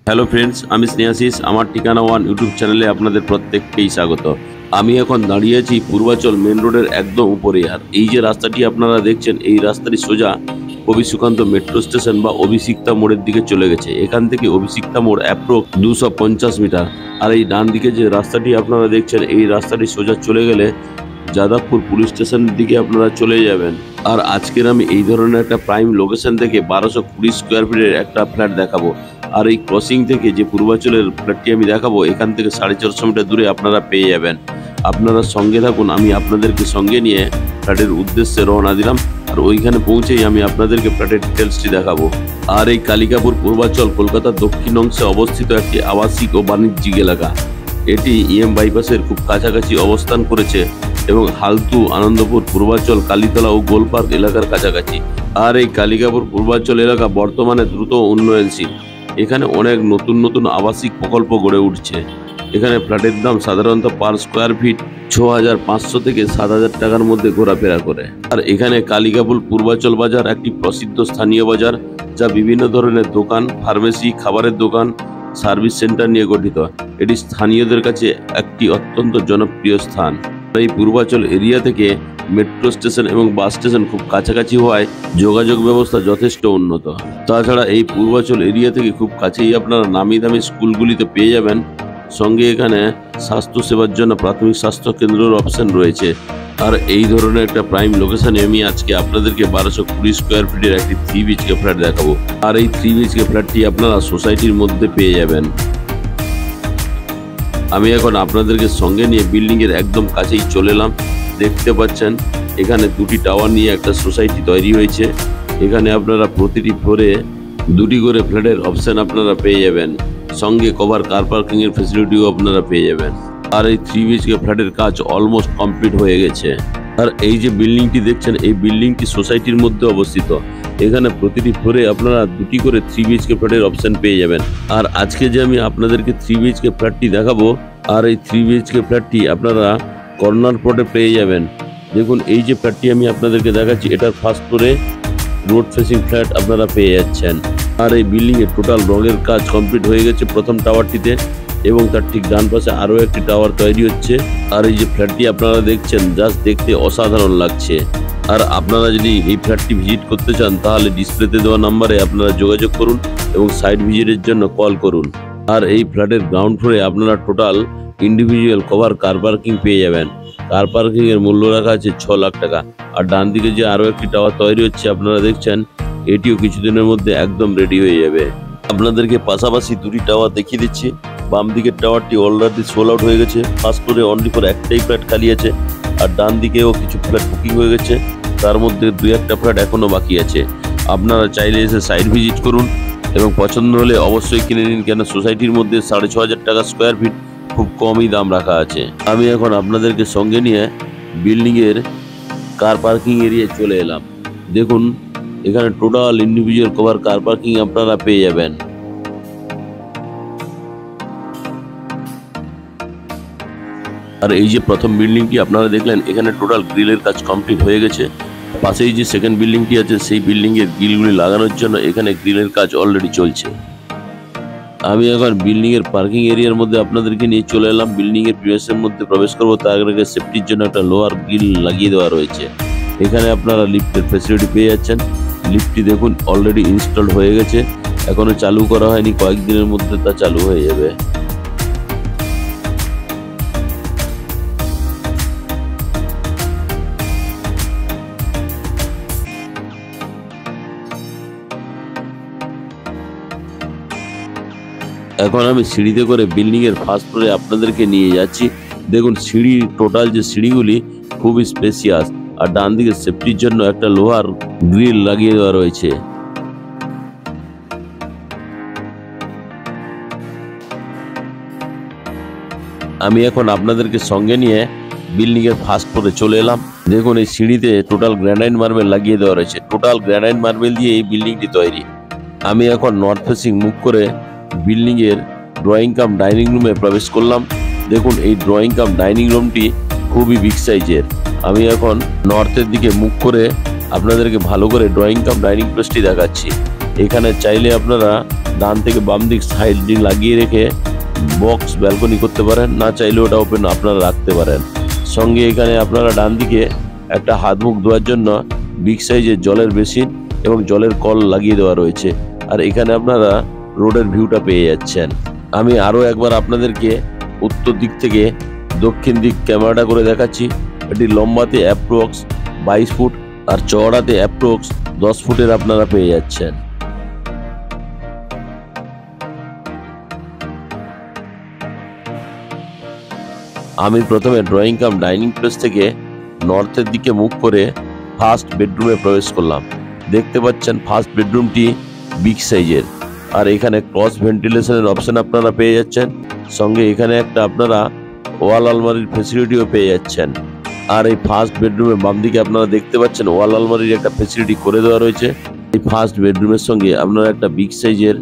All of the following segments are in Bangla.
হ্যালো ফ্রেন্ডস, আমি স্নেহাশিস। আমার ঠিকানা ওয়ান ইউটিউব চ্যানেলে আপনাদের প্রত্যেককেই স্বাগত। আমি এখন দাঁড়িয়ে আছি পূর্বাচল মেন রোডের একদম উপরে। আর এই যে রাস্তাটি আপনারা দেখছেন, এই রাস্তাটি সোজা কবি সুকান্ত মেট্রো স্টেশন বা অভিষিক্তা মোড়ের দিকে চলে গেছে। এখান থেকে অভিষিক্তা মোড় অ্যাপ্রোক্স 250 মিটার। আর এই ডান দিকে যে রাস্তাটি আপনারা দেখছেন, এই রাস্তাটি সোজা চলে গেলে যাদবপুর পুলিশ স্টেশনের দিকে আপনারা চলে যাবেন। আর আজকের আমি এই ধরনের একটা প্রাইম লোকেশন থেকে 1220 স্কোয়ার ফিটের একটা ফ্ল্যাট দেখাবো। আর এই ক্রসিং থেকে যে পূর্বাচলের ফ্ল্যাটটি আমি দেখাবো, এখান থেকে 450 মিটার দূরে আপনারা পেয়ে যাবেন। আপনারা সঙ্গে থাকুন, আমি আপনাদেরকে সঙ্গে নিয়ে ফ্ল্যাটের উদ্দেশ্যে রওনা দিলাম। আর ওইখানে পৌঁছেই আমি আপনাদেরকে ফ্ল্যাটের ডিটেলসটি দেখাবো। আর এই কালিকাপুর পূর্বাচল কলকাতার দক্ষিণ অংশে অবস্থিত একটি আবাসিক ও বাণিজ্যিক এলাকা। এটি ইএম বাইপাসের খুব কাছাকাছি অবস্থান করেছে এবং হালতু, আনন্দপুর, পূর্বাচল, কালীতলা ও গোলপার্ক এলাকার কাছাকাছি। আর এই কালিকাপুর পূর্বাচল এলাকা বর্তমানে দ্রুত উন্নয়নশীল। এখানে অনেক নতুন নতুন আবাসিক প্রকল্প গড়ে উঠছে। এখানে ফ্ল্যাটের দাম সাধারণত পার স্কোয়ার ফিট 6500 থেকে 7000 টাকার মধ্যে ঘোরাফেরা করে। আর এখানে কালিকাপুর পূর্বাচল বাজার একটি প্রসিদ্ধ স্থানীয় বাজার, যা বিভিন্ন ধরনের দোকান, ফার্মেসি, খাবারের দোকান, সার্ভিস সেন্টার নিয়ে গঠিত। এটি স্থানীয়দের কাছে একটি অত্যন্ত জনপ্রিয় স্থান। এই পূর্বাচল এরিয়া থেকে মেট্রো স্টেশন এবং বাস স্টেশন খুব কাছাকাছি হওয়ায় যোগাযোগ ব্যবস্থা যথেষ্ট উন্নত। তাছাড়া এই পূর্বাচল এরিয়া থেকে খুব কাছেই আপনারা নামি দামি স্কুলগুলিতে পেয়ে যাবেন। সঙ্গে এখানে স্বাস্থ্য সেবার জন্য প্রাথমিক স্বাস্থ্য কেন্দ্রের অপশন রয়েছে। আর এই ধরনের একটা প্রাইম লোকেশনে আমি আজকে আপনাদেরকে 1220 স্কোয়ার ফিটের একটি 3 BHK ফ্ল্যাট দেখাবো। আর এই 3 BHK ফ্ল্যাটটি আপনারা সোসাইটির মধ্যে পেয়ে যাবেন। আমি এখন আপনাদেরকে সঙ্গে নিয়ে বিল্ডিং এর একদম কাছেই চলে এলাম। দেখতে পাচ্ছেন এখানে দুটি টাওয়ার নিয়ে একটা সোসাইটি তৈরি হয়েছে। এখানে আপনারা প্রতিটি ফ্লোরে দুটি করে ফ্ল্যাটের অপশন আপনারা পেয়ে যাবেন। সঙ্গে কভার কার পার্কিং এর ফ্যাসিলিটিও আপনারা পেয়ে যাবেন। আর এই 3 BHK ফ্ল্যাটের কাজ অলমোস্ট কমপ্লিট হয়ে গেছে। আর এই যে বিল্ডিংটি দেখছেন, এই বিল্ডিংটি সোসাইটির মধ্যে অবস্থিত। এখানে প্রতিটি ফ্লোরে আপনারা দুটি করে 3 BHK ফ্ল্যাটের অপশন পেয়ে যাবেন। আর আজকে যে আমি আপনাদেরকে 3 BHK ফ্ল্যাটটি দেখাবো, আর এই 3 BHK ফ্ল্যাটটি আপনারা কর্নার প্লটে পেয়ে যাবেন। দেখুন, এই যে ফ্ল্যাটটি আমি আপনাদেরকে দেখাচ্ছি, এটার ফার্স্ট ফ্লোরে রোড ফেসিং ফ্ল্যাট আপনারা পেয়ে যাচ্ছেন। আর এই বিল্ডিং এর টোটাল রঙের কাজ কমপ্লিট হয়ে গেছে প্রথম টাওয়ারটিতে, এবং তার ঠিক ডান পাশে আরও একটি টাওয়ার তৈরি হচ্ছে। আর এই যে ফ্ল্যাটটি আপনারা দেখছেন, জাস্ট দেখতে অসাধারণ লাগছে। আর আপনারা যদি এই ফ্ল্যাটটি ভিজিট করতে চান, তাহলে ডিসপ্লেতে দেওয়া নাম্বারে আপনারা যোগাযোগ করুন এবং সাইট ভিজিটের জন্য কল করুন। আর এই ফ্ল্যাটের গ্রাউন্ড ফ্লোরে আপনারা total individual cover car parking পেয়ে যাবেন। কার পার্কিং এর মূল্য রাখা আছে 6 লাখ টাকা। আর ডান দিকে যে আরও একটি টাওয়ার তৈরি হচ্ছে আপনারা দেখছেন, এটিও কিছুদিনের মধ্যে একদম রেডি হয়ে যাবে। আপনাদেরকে পাশাপাশি দুটি টাওয়ার দেখিয়ে দিচ্ছি। বাম দিকের টাওয়ারটি অলরেডি সোল আউট হয়ে গেছে। ফার্স্ট ফ্লোরে অনলি ফর একটাই ফ্ল্যাট খালি আছে। আর ডান দিকেও কিছু ফ্ল্যাট বুকিং হয়ে গেছে, তার মধ্যে 2-1টা ফ্ল্যাট এখনো বাকি আছে। আপনারা চাইলে এসে সাইট ভিজিট করুন এবং পছন্দ হলে অবশ্যই কিনে নিন, কেন সোসাইটির মধ্যে 6500 টাকা স্কোয়ার ফিট খুব কমই দাম রাখা আছে। আমি এখন আপনাদেরকে সঙ্গে নিয়ে বিল্ডিং এর কার পার্কিং এরিয়ায় চলে এলাম। দেখুন, এখানে total individual cover car parking আপনারা পেয়ে যাবেন। আর এই যে প্রথম বিল্ডিংটি আপনারা দেখলেন, এখানে টোটাল গ্রিলের কাজ কমপ্লিট হয়ে গেছে। পাশেই যে সেকেন্ড বিল্ডিংটি আছে, সেই বিল্ডিং এর গ্রিলগুলি লাগানোর জন্য এখানে গ্রিলের কাজ অলরেডি চলছে। আমি এখন বিল্ডিং এর পার্কিং এরিয়ার মধ্যে আপনাদেরকে নিয়ে চলে এলাম। বিল্ডিং এর প্রিমিসের মধ্যে প্রবেশ করবো, তার আগে সেফটির জন্য একটা লোহার গ্রিল লাগিয়ে দেওয়া রয়েছে। এখানে আপনারা লিফটের ফ্যাসিলিটি পেয়ে যাচ্ছেন। লিফটটি দেখুন অলরেডি ইনস্টল হয়ে গেছে, এখনো চালু করা হয়নি, কয়েকদিনের মধ্যে তা চালু হয়ে যাবে। এখন আমি সিঁড়িতে করে বিল্ডিং এর ফার্স্ট ফ্লোরে আপনাদেরকে নিয়ে যাচ্ছি। দেখুন, সিঁড়ি টোটাল যে সিঁড়িগুলি খুবই স্পেসিয়াস। আর ডান দিকে সেফটির জন্য একটা লোহার গ্রিল লাগিয়ে দেওয়া রয়েছে। আমি এখন আপনাদেরকে সঙ্গে নিয়ে বিল্ডিং এর ফার্স্ট ফ্লোরে চলে এলাম। দেখুন, এই সিঁড়িতে টোটাল গ্রানাইট মার্বেল লাগিয়ে দেওয়া রয়েছে। টোটাল গ্রানাইট মার্বেল দিয়ে এই বিল্ডিংটি তৈরি। আমি এখন নর্থ ফেসিং মুভ করে বিল্ডিং এর ড্রয়িং কাম ডাইনিং রুমে প্রবেশ করলাম। দেখুন, এই ড্রয়িং কাম ডাইনিং রুমটি খুবই বিগ সাইজের। আমি এখন নর্থের দিকে মুখ করে আপনাদেরকে ভালো করে ড্রয়িং কাম ডাইনিং প্লেসটি দেখাচ্ছি। এখানে চাইলে আপনারা ডান থেকে বাম দিক সাইডিং লাগিয়ে রেখে বক্স ব্যালকনি করতে পারেন, না চাইলে ওটা ওপেন আপনারা রাখতে পারেন। সঙ্গে এখানে আপনারা ডান দিকে একটা হাত মুখ ধোয়ার জন্য বিগ সাইজের জলের বেসিন এবং জলের কল লাগিয়ে দেওয়া রয়েছে। আর এখানে আপনারা রোডের ভিউটা পেয়ে যাচ্ছেন। আমি আরও একবার আপনাদেরকে উত্তর দিক থেকে দক্ষিণ দিক ক্যামেরাটা করে দেখাচ্ছি। এটি লম্বাতে অ্যাপ্রক্স 22 ফুট আর চওড়াতে অ্যাপ্রক্স 10 ফুটের আপনারা পেয়ে যাচ্ছেন। আমি প্রথমে ড্রয়িং কাম ডাইনিং প্লেস থেকে নর্থের দিকে মুখ করে ফার্স্ট বেডরুমে প্রবেশ করলাম। দেখতে পাচ্ছেন ফার্স্ট বেডরুমটি বিগ সাইজের, আর এখানে ক্রস ভেন্টিলেশনের অপশন আপনারা পেয়ে যাচ্ছেন। সঙ্গে এখানে একটা আপনারা ওয়াল আলমারির ফেসিলিটিও পেয়ে যাচ্ছেন। আর এই ফার্স্ট বেডরুমের বাম দিকে আপনারা দেখতে পাচ্ছেন ওয়াল আলমারির একটা ফেসিলিটি করে দেওয়া রয়েছে। এই ফার্স্ট বেডরুমের সঙ্গে আপনারা একটা বিগ সাইজের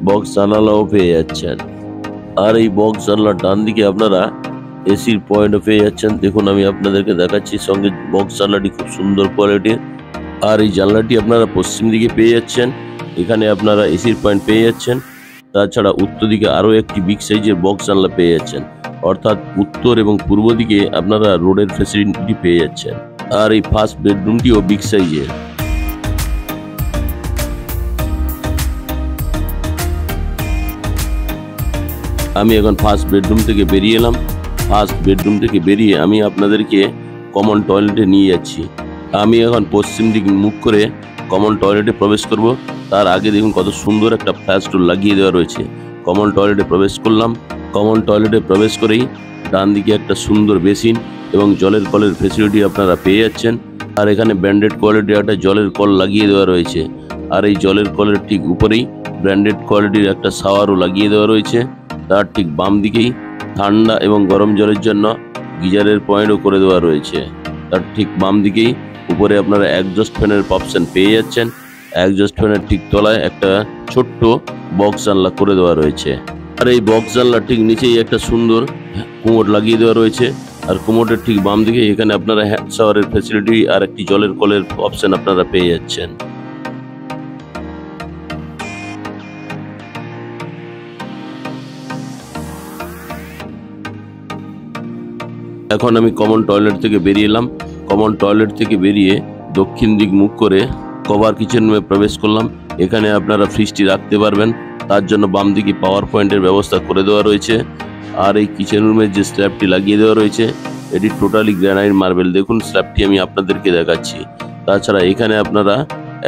বক্স জানালাও পেয়ে যাচ্ছেন। আর এই বক্স জানলার ডান দিকে আপনারা এসির পয়েন্টও পেয়ে যাচ্ছেন। দেখুন আমি আপনাদেরকে দেখাচ্ছি। সঙ্গে বক্স জানলাটি খুব সুন্দর কোয়ালিটির। আর এই জানলাটি আপনারা পশ্চিম দিকে পেয়ে যাচ্ছেন। এখানে আপনারা এসির পয়েন্ট পেয়ে যাচ্ছেন। তাছাড়া উত্তর দিকে আরও একটি বিগ সাইজের বক্স জানলা পেয়ে যাচ্ছেন। অর্থাৎ উত্তর এবং পূর্ব দিকে আপনারা রোডের ফ্যাসিলিটি পেয়ে যাচ্ছেন। আর এই ফার্স্ট বেডরুমটিও বিগ সাইজের। আমি এখন ফার্স্ট বেডরুম থেকে বেরিয়ে এলাম। ফার্স্ট বেডরুম থেকে বেরিয়ে আমি আপনাদেরকে কমন টয়লেটে নিয়ে যাচ্ছি। আমি এখন পশ্চিম দিক মুখ করে কমন টয়লেটে প্রবেশ করব। তার আগে দেখুন কত সুন্দর একটা ফ্ল্যাশ ডোর লাগিয়ে দেওয়া রয়েছে। কমন টয়লেটে প্রবেশ করলাম। কমন টয়লেটে প্রবেশ করেই ডান দিকে একটা সুন্দর বেসিন এবং জলের কলের ফেসিলিটি আপনারা পেয়ে যাচ্ছেন। আর এখানে ব্র্যান্ডেড কোয়ালিটির একটা জলের কল লাগিয়ে দেওয়া রয়েছে। আর এই জলের কলের ঠিক উপরেই ব্র্যান্ডেড কোয়ালিটির একটা শাওয়ারও লাগিয়ে দেওয়া রয়েছে। তার ঠিক বাম দিকেই ঠান্ডা এবং গরম জলের জন্য গিজারের পয়েন্টও করে দেওয়া রয়েছে। তার ঠিক বাম দিকেই উপরে আপনারা একজস্ট ফ্যানের অপশন পেয়ে যাচ্ছেন। একজস্ট ফ্যানের ঠিক তলায় একটা ছোট্ট বক্স জানলা করে দেওয়া রয়েছে। আর এই বক্স জানলার ঠিক নিচেই একটা সুন্দর কুমোড লাগিয়ে দেওয়া রয়েছে। আর কুমোডের ঠিক বাম দিকে এখানে আপনারা হ্যান্ড শাওয়ারের ফ্যাসিলিটি আর একটি জলের কলের অপশন আপনারা পেয়ে যাচ্ছেন। এখন আমি কমন টয়লেট থেকে বেরিয়ে এলাম। কমন টয়লেট থেকে বেরিয়ে দক্ষিণ দিক মুখ করে কভার কিচেন রুমে প্রবেশ করলাম। এখানে আপনারা ফ্রিজটি রাখতে পারবেন, তার জন্য বাম দিকে পাওয়ার পয়েন্টের ব্যবস্থা করে দেওয়া রয়েছে। আর এই কিচেন রুমের যে স্ল্যাবটি লাগিয়ে দেওয়া রয়েছে এটি টোটালি গ্রানাইট মার্বেল। দেখুন স্ল্যাবটি আমি আপনাদেরকে দেখাচ্ছি। তাছাড়া এখানে আপনারা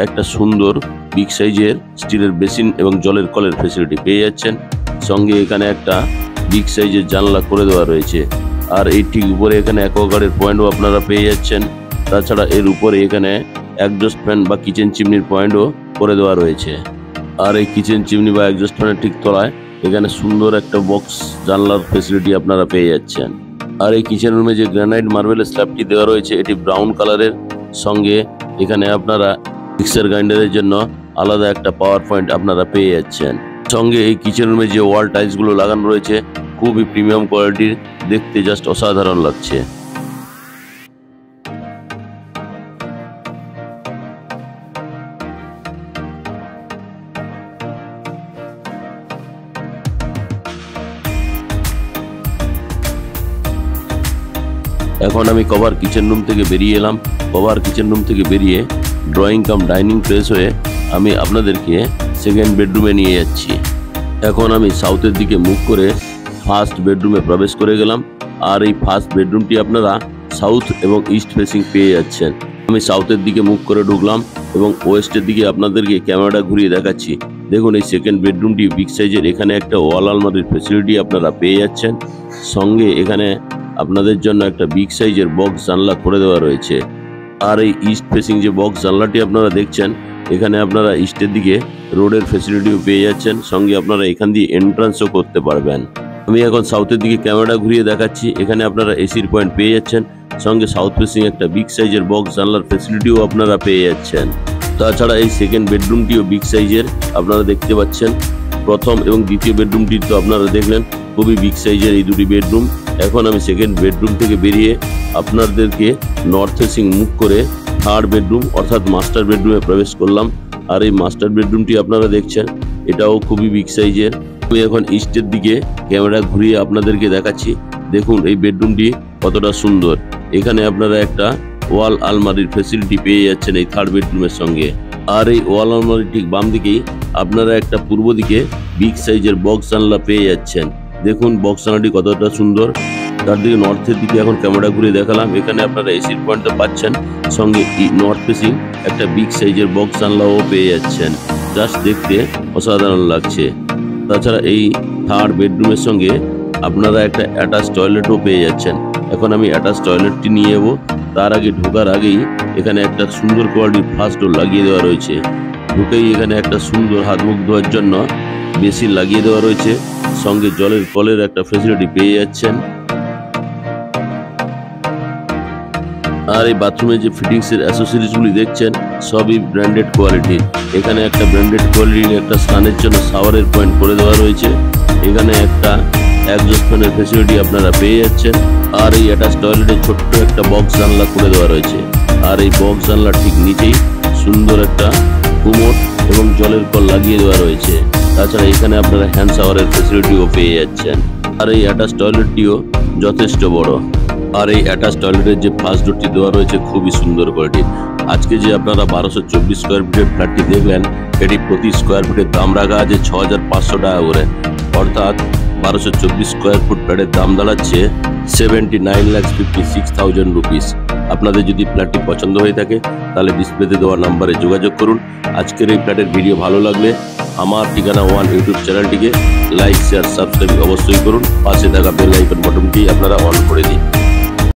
একটা সুন্দর বিগ সাইজের স্টিলের বেসিন এবং জলের কলের ফেসিলিটি পেয়ে যাচ্ছেন। সঙ্গে এখানে একটা বিগ সাইজের জানলা করে দেওয়া রয়েছে। আর এই ঠিক উপরে এখানে অ্যাকোয়াগার্ডের পয়েন্টও আপনারা পেয়ে যাচ্ছেন। তাছাড়া এর উপরে এখানে একজস্ট ফ্যান বা কিচেন চিমনির পয়েন্টও করে দেওয়া রয়েছে। আর এই কিচেন চিমনি বা একজস্ট ফ্যানের ঠিক তলায় এখানে সুন্দর একটা বক্স জানলার ফেসিলিটি আপনারা পেয়ে যাচ্ছেন। আর এই কিচেন রুমে যে গ্রানাইট মার্বেলের স্ল্যাবটি দেওয়া রয়েছে এটি ব্রাউন কালারের। সঙ্গে এখানে আপনারা মিক্সার গ্রাইন্ডারের জন্য আলাদা একটা পাওয়ার পয়েন্ট আপনারা পেয়ে যাচ্ছেন। সঙ্গে এই কিচেন রুমে যে ওয়াল টাইলসগুলো লাগানো রয়েছে খুবই প্রিমিয়াম কোয়ালিটির, দেখতে জাস্ট অসাধারণ লাগছে। এখন আমি কভার কিচেন রুম থেকে বেরিয়ে এলাম। কভার কিচেন রুম থেকে বেরিয়ে ড্রয়িং কাম ডাইনিং প্লেস হয়ে আমি আপনাদেরকে সেকেন্ড বেডরুমে নিয়ে যাচ্ছি। এখন আমি সাউথের দিকে মুখ করে ফার্স্ট বেডরুমে প্রবেশ করে গেলাম। আর এই ফার্স্ট বেডরুমটি আপনারা সাউথ এবং ইস্ট ফেসিং পেয়ে যাচ্ছেন। আমি সাউথের দিকে মুখ করে ঢুকলাম এবং ওয়েস্টের দিকে আপনাদেরকে ক্যামেরাটা ঘুরিয়ে দেখাচ্ছি। দেখুন এই সেকেন্ড বেডরুমটি বিগ সাইজের। এখানে একটা ওয়াল আলমারির ফেসিলিটি আপনারা পেয়ে যাচ্ছেন। সঙ্গে এখানে আপনাদের জন্য একটা বিগ সাইজের বক্স জানলা করে দেওয়া রয়েছে। আর এই ইস্ট ফেসিং যে বক্স জানলাটি আপনারা দেখছেন এখানে আপনারা ইস্টের দিকে রোডের ফেসিলিটিও পেয়ে যাচ্ছেন। সঙ্গে আপনারা এখান দিয়ে এন্ট্রান্সও করতে পারবেন। আমি এখন সাউথের দিকে ক্যামেরাটা ঘুরিয়ে দেখাচ্ছি। এখানে আপনারা এসির পয়েন্ট পেয়ে যাচ্ছেন। সঙ্গে সাউথ ফেসিং একটা বিগ সাইজের বক্স জানলার ফেসিলিটিও আপনারা পেয়ে যাচ্ছেন। তাছাড়া এই সেকেন্ড বেডরুমটিও বিগ সাইজের আপনারা দেখতে পাচ্ছেন। প্রথম এবং দ্বিতীয় বেডরুমটি তো আপনারা দেখলেন, খুবই বিগ সাইজের এই দুটি বেডরুম। এখন আমি সেকেন্ড বেডরুম থেকে বেরিয়ে আপনাদেরকে নর্থ ফেসিং মুখ করে থার্ড বেডরুম অর্থাৎ মাস্টার বেডরুমে প্রবেশ করলাম। আর এই মাস্টার বেডরুমটি আপনারা দেখছেন, এটাও খুবই বিগ সাইজের। আমি এখন ইস্টের দিকে ক্যামেরা ঘুরিয়ে আপনাদেরকে দেখাচ্ছি। দেখুন এই বেডরুমটি কতটা সুন্দর। এখানে আপনারা একটা ওয়াল আলমারির ফ্যাসিলিটি পেয়ে যাচ্ছেন এই থার্ড বেডরুমের সঙ্গে। আর এই ওয়াল আলমারির ঠিক বাম দিকেই আপনারা একটা পূর্ব দিকে বিগ সাইজের বক্স জানলা পেয়ে যাচ্ছেন। দেখুন বক্স জানলাটি কতটা সুন্দর। তার দিকে নর্থের দিকে এখন ক্যামেরা ঘুরিয়ে দেখালাম। এখানে আপনারা এসির পয়েন্টটা পাচ্ছেন, সঙ্গে নর্থ ফেসিং একটা বিগ সাইজের বক্স জানলাও পেয়ে যাচ্ছেন। জাস্ট দেখতে অসাধারণ লাগছে। তাছাড়া এই থার্ড বেডরুমের সঙ্গে আপনারা একটা অ্যাটাচ টয়লেটও পেয়ে যাচ্ছেন। এখন আমি অ্যাটাচ টয়লেটটি নিয়ে যাবো। তার আগে ঢোকার আগেই এখানে একটা সুন্দর কোয়ালিটির ফ্লাশ ডোর লাগিয়ে দেওয়া রয়েছে। ঢুকেই এখানে একটা সুন্দর হাত মুখ ধোয়ার জন্য বেসিন লাগিয়ে দেওয়া রয়েছে, সঙ্গে জলের কলের একটা ফ্যাসিলিটি পেয়ে যাচ্ছেন। আর এই বাথরুমে যে ফিটিংসের অ্যাসেসরিজগুলি দেখছেন সবই ব্র্যান্ডেড কোয়ালিটির। এখানে একটা ব্র্যান্ডেড কোয়ালিটির একটা স্নানের জন্য শাওয়ারের পয়েন্ট করে দেওয়া রয়েছে। এখানে একটা এক্সস্ট ফ্যানের ফ্যাসিলিটি আপনারা পেয়ে যাচ্ছেন। আর এই অ্যাটাচ টয়লেটে ছোট্ট একটা বক্স জানলা করে দেওয়া রয়েছে। আর এই বক্স জানলার ঠিক নিচেই সুন্দর একটা কুমোড এবং জলের কল লাগিয়ে দেওয়া রয়েছে। তাছাড়া এখানে আপনারা হ্যান্ড শাওয়ারের ফ্যাসিলিটিও পেয়ে যাচ্ছেন। আর এই অ্যাটাচ টয়লেটটিও যথেষ্ট বড়। আর এই অ্যাটাচ টয়লেটের যে ফার্স্ট ডোরটি দেওয়া রয়েছে খুবই সুন্দর কোয়ালিটির। আজকে যে আপনারা 1224 স্কোয়ার ফিটের ফ্ল্যাটটি দেখলেন, এটি প্রতি স্কোয়ার ফিটের দাম রাখা আছে 6500 টাকা করে। অর্থাৎ 1224 স্কোয়ার ফুট ফ্ল্যাটের দাম দাঁড়াচ্ছে 79,56,000 রুপিস। আপনাদের যদি ফ্ল্যাটটি পছন্দ হয়ে থাকে তাহলে ডিসপ্লেতে দেওয়া নাম্বারে যোগাযোগ করুন। আজকের এই ফ্ল্যাটের ভিডিও ভালো লাগলে আমার ঠিকানা ওয়ান ইউটিউব চ্যানেলটিকে লাইক শেয়ার সাবস্ক্রাইব অবশ্যই করুন। পাশে থাকা বেল আইকন বাটনটি আপনারা অন করে দিন।